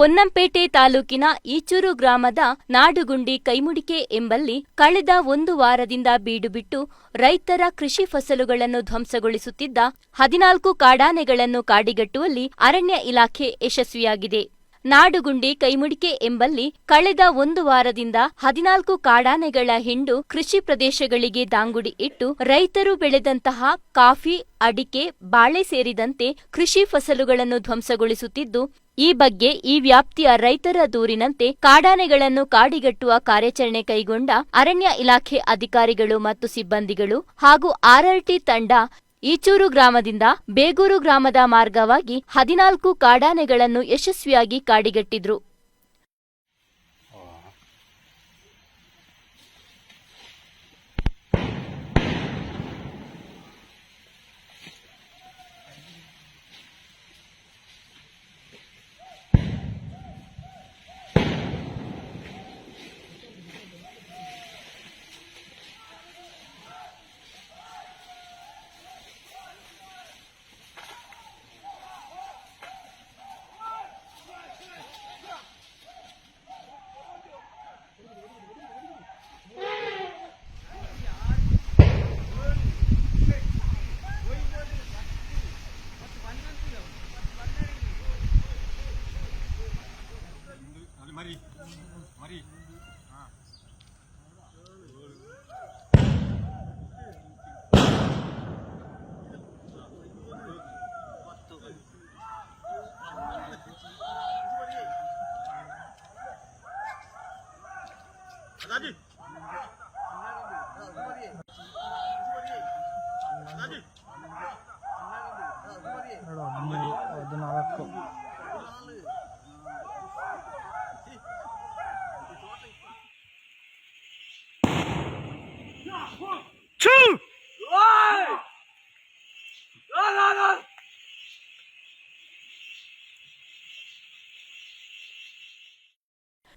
ಪೊನ್ನಂಪೇಟೆ ತಾಲೂಕಿನ ಈಚೂರು ಗ್ರಾಮದ ನಾಡುಗುಂಡಿ ಕೈಮುಡಿಕೆ ಎಂಬಲ್ಲಿ ಕಳೆದ 1 ವಾರದಿಂದ ಬೀಡುಬಿಟ್ಟು ರೈತರ ಕೃಷಿ ಫಸಲುಗಳನ್ನು ಧ್ವಂಸಗೊಳಿಸುತ್ತಿದ್ದ 14 ಕಾಡಾನೆಗಳನ್ನು ಕಾಡಿಗಟ್ಟುವಲ್ಲಿ ಅರಣ್ಯ ಇಲಾಖೆ ಯಶಸ್ವಿಯಾಗಿದೆ. ನಾಡುಗುಂಡಿ ಕೈಮುಡಿಕೆ ಎಂಬಲ್ಲಿ ಕಳೆದ 1 ವಾರದಿಂದ 14 ಕಾಡಾನೆಗಳ ಹಿಂಡು ಕೃಷಿ ಪ್ರದೇಶಗಳಿಗೆ ದಾಂಗುಡಿ ಇಟ್ಟು ರೈತರು ಬೆಳೆದಂತಹ ಕಾಫಿ, ಅಡಿಕೆ, ಬಾಳೆ ಸೇರಿದಂತೆ ಕೃಷಿ ಫಸಲುಗಳನ್ನು ಧ್ವಂಸಗೊಳಿಸುತ್ತಿದ್ದು, ಈ ಬಗ್ಗೆ ಈ ವ್ಯಾಪ್ತಿಯ ರೈತರ ದೂರಿನಂತೆ ಕಾಡಾನೆಗಳನ್ನು ಕಾಡಿಗಟ್ಟುವ ಕಾರ್ಯಾಚರಣೆ ಕೈಗೊಂಡ ಅರಣ್ಯ ಇಲಾಖೆ ಅಧಿಕಾರಿಗಳು ಮತ್ತು ಸಿಬ್ಬಂದಿಗಳು ಹಾಗೂ ಆರ್ಆರ್ಟಿ ತಂಡ ಈಚೂರು ಗ್ರಾಮದಿಂದ ಬೇಗೂರು ಗ್ರಾಮದ ಮಾರ್ಗವಾಗಿ 14 ಕಾಡಾನೆಗಳನ್ನು ಯಶಸ್ವಿಯಾಗಿ ಕಾಡಿಗಟ್ಟಿದ್ರು.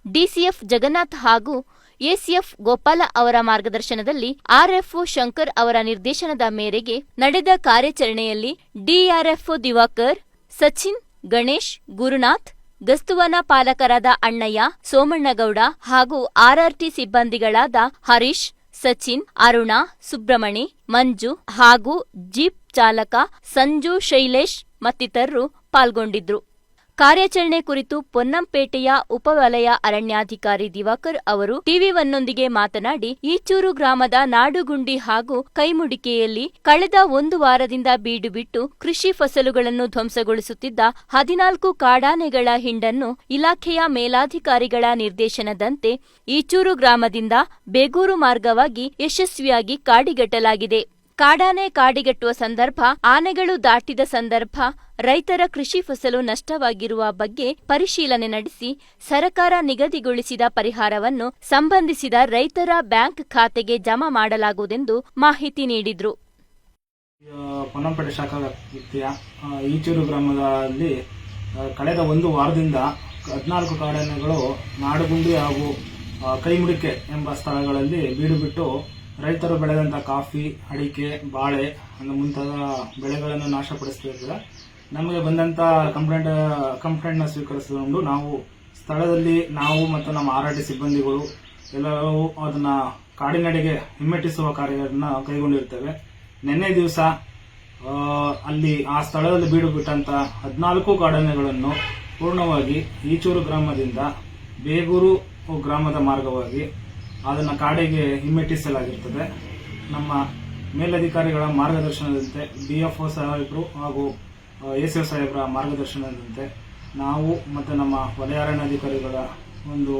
ಡಿಸಿಎಫ್ ಜಗನ್ನಾಥ್ ಹಾಗೂ ಎಸಿಎಫ್ ಗೋಪಾಲ ಅವರ ಮಾರ್ಗದರ್ಶನದಲ್ಲಿ ಆರ್ಎಫ್ಒ ಶಂಕರ್ ಅವರ ನಿರ್ದೇಶನದ ಮೇರೆಗೆ ನಡೆದ ಕಾರ್ಯಾಚರಣೆಯಲ್ಲಿ ಡಿಆರ್ಎಫ್ಒ ದಿವಾಕರ್, ಸಚಿನ್, ಗಣೇಶ್, ಗುರುನಾಥ್, ಗಸ್ತುವನ ಪಾಲಕರಾದ ಅಣ್ಣಯ್ಯ, ಸೋಮಣ್ಣಗೌಡ ಹಾಗೂ ಆರ್ಆರ್ಟಿ ಸಿಬ್ಬಂದಿಗಳಾದ ಹರೀಶ್, ಸಚಿನ್, ಅರುಣ, ಸುಬ್ರಮಣಿ, ಮಂಜು ಹಾಗೂ ಜೀಪ್ ಚಾಲಕ ಸಂಜು, ಶೈಲೇಶ್ ಮತ್ತಿತರರು ಪಾಲ್ಗೊಂಡಿದ್ರು. ಕಾರ್ಯಾಚರಣೆ ಕುರಿತು ಪೊನ್ನಂಪೇಟೆಯ ಉಪವಲಯ ಅರಣ್ಯಾಧಿಕಾರಿ ದಿವಾಕರ್ ಅವರು ಟಿವಿ1ನೊಂದಿಗೆ ಮಾತನಾಡಿ, ಈಚೂರು ಗ್ರಾಮದ ನಾಡುಗುಂಡಿ ಹಾಗೂ ಕೈಮುಡಿಕೆಯಲ್ಲಿ ಕಳೆದ 1 ವಾರದಿಂದ ಬೀಡುಬಿಟ್ಟು ಕೃಷಿ ಫಸಲುಗಳನ್ನು ಧ್ವಂಸಗೊಳಿಸುತ್ತಿದ್ದ 14 ಕಾಡಾನೆಗಳ ಹಿಂಡನ್ನು ಇಲಾಖೆಯ ಮೇಲಾಧಿಕಾರಿಗಳ ನಿರ್ದೇಶನದಂತೆ ಈಚೂರು ಗ್ರಾಮದಿಂದ ಬೇಗೂರು ಮಾರ್ಗವಾಗಿ ಯಶಸ್ವಿಯಾಗಿ ಕಾಡಿಗಟ್ಟಲಾಗಿದೆ. ಕಾಡಾನೆ ಕಾಡಿಗಟ್ಟುವ ಸಂದರ್ಭ, ಆನೆಗಳು ದಾಟಿದ ಸಂದರ್ಭ ರೈತರ ಕೃಷಿ ಫಸಲು ನಷ್ಟವಾಗಿರುವ ಬಗ್ಗೆ ಪರಿಶೀಲನೆ ನಡೆಸಿ ಸರಕಾರ ನಿಗದಿಗೊಳಿಸಿದ ಪರಿಹಾರವನ್ನು ಸಂಬಂಧಿಸಿದ ರೈತರ ಬ್ಯಾಂಕ್ ಖಾತೆಗೆ ಜಮಾ ಮಾಡಲಾಗುವುದೆಂದು ಮಾಹಿತಿ ನೀಡಿದರು. ಪೊನ್ನಂಪೇಟೆ ಶಾಖಾ ವ್ಯಾಪ್ತಿಯ ಈಚೂರು ಗ್ರಾಮದಲ್ಲಿ ಕಳೆದ 1 ವಾರದಿಂದ 14 ಕಾಡಾನೆಗಳು ನಾಡುಗುಂಡಿ ಹಾಗೂ ಕೈಮುಡಿಕೆ ಎಂಬ ಸ್ಥಳಗಳಲ್ಲಿ ಬೀಡುಬಿಟ್ಟು ರೈತರು ಬೆಳೆದಂತ ಕಾಫಿ, ಅಡಿಕೆ, ಬಾಳೆ ಮುಂತಾದ ಬೆಳೆಗಳನ್ನು ನಾಶಪಡಿಸುತ್ತಿದ್ದಾರೆ. ನಮಗೆ ಬಂದಂತ ಕಂಪ್ಲೇಂಟ್ ನ ಸ್ವೀಕರಿಸಿಕೊಂಡು ನಾವು ಸ್ಥಳದಲ್ಲಿ ನಾವು ಮತ್ತು ನಮ್ಮ ಆರ್ಆರ್ಟಿ ಸಿಬ್ಬಂದಿಗಳು ಎಲ್ಲರೂ ಅದನ್ನ ಕಾಡಿನಡೆಗೆ ಹಿಮ್ಮೆಟ್ಟಿಸುವ ಕಾರ್ಯವನ್ನು ಕೈಗೊಂಡಿರ್ತೇವೆ. ನಿನ್ನೆ ದಿವಸ ಅಲ್ಲಿ ಆ ಸ್ಥಳದಲ್ಲಿ ಬೀಡು ಬಿಟ್ಟಂತ 14 ಕಾಡಾನೆಗಳನ್ನು ಪೂರ್ಣವಾಗಿ ಈಚೂರು ಗ್ರಾಮದಿಂದ ಬೇಗೂರು ಗ್ರಾಮದ ಮಾರ್ಗವಾಗಿ ಅದನ್ನು ಕಾಡಿಗೆ ಹಿಮ್ಮೆಟ್ಟಿಸಲಾಗಿರುತ್ತದೆ. ನಮ್ಮ ಮೇಲಧಿಕಾರಿಗಳ ಮಾರ್ಗದರ್ಶನದಂತೆ ಡಿಎಫ್ಒ ಸಾಹೇಬರು ಹಾಗೂ ಎಸಿಎಫ್ ಸಾಹೇಬರ ಮಾರ್ಗದರ್ಶನದಂತೆ ನಾವು ಮತ್ತು ನಮ್ಮ ವಲಯ ಅರಣ್ಯಾಧಿಕಾರಿಗಳ ಒಂದು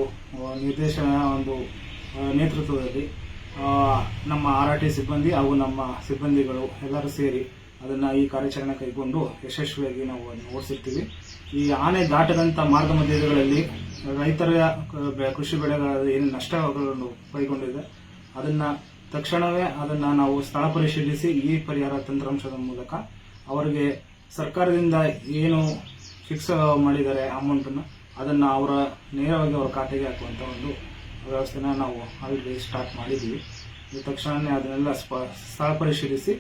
ನೇತೃತ್ವದಲ್ಲಿ ನಮ್ಮ ಆರ್ಆರ್ಟಿ ಸಿಬ್ಬಂದಿ ಹಾಗೂ ನಮ್ಮ ಸಿಬ್ಬಂದಿಗಳು ಎಲ್ಲರೂ ಸೇರಿ ಅದನ್ನ ಈ ಕಾರ್ಯಾಚರಣೆ ಕೈಗೊಂಡು ಯಶಸ್ವಿಯಾಗಿ ನಾವು ಅದನ್ನು ಓಡಿಸಿರ್ತೀವಿ. ಈ ಆನೆ ದಾಟದಂತ ಮಾರ್ಗ ಮಧ್ಯಗಳಲ್ಲಿ ರೈತರ ಕೃಷಿ ಬೆಳೆಗಳ ಏನು ನಷ್ಟಗಳನ್ನು ಕೈಗೊಂಡಿದೆ ಅದನ್ನ ತಕ್ಷಣವೇ ಅದನ್ನ ನಾವು ಸ್ಥಳ ಪರಿಶೀಲಿಸಿ ಈ ಪರಿಹಾರ ತಂತ್ರಾಂಶದ ಮೂಲಕ ಅವರಿಗೆ ಸರ್ಕಾರದಿಂದ ಏನು ಫಿಕ್ಸ್ ಮಾಡಿದ್ದಾರೆ ಅಮೌಂಟ್ ಅದನ್ನ ಅವರ ನೇರವಾಗಿ ಅವರ ಖಾತೆಗೆ ಹಾಕುವಂತ ಒಂದು ವ್ಯವಸ್ಥೆನ ನಾವು ಆಲ್ರೆಡಿ ಸ್ಟಾರ್ಟ್ ಮಾಡಿದ್ದೀವಿ. ತಕ್ಷಣವೇ ಅದನ್ನೆಲ್ಲ ಸ್ಥಳ ಪರಿಶೀಲಿಸಿ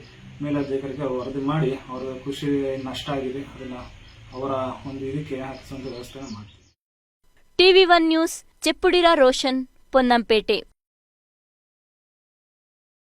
ಮೇಲಧಿಕಾರಿಗೆ ವರದಿ ಮಾಡಿ ಅವರ ಕೃಷಿ ನಷ್ಟ ಆಗಿದೆ ಅದನ್ನ ಅವರ ಒಂದು ಇದಕ್ಕೆ ಹಾಕಿಸುವಂತ ವ್ಯವಸ್ಥೆ ಮಾಡ್ತೀವಿ. ಟಿವಿ1 ನ್ಯೂಸ್, ಚೆಪ್ಪುಡಿರ ರೋಷನ್, ಪೊನ್ನಂಪೇಟೆ.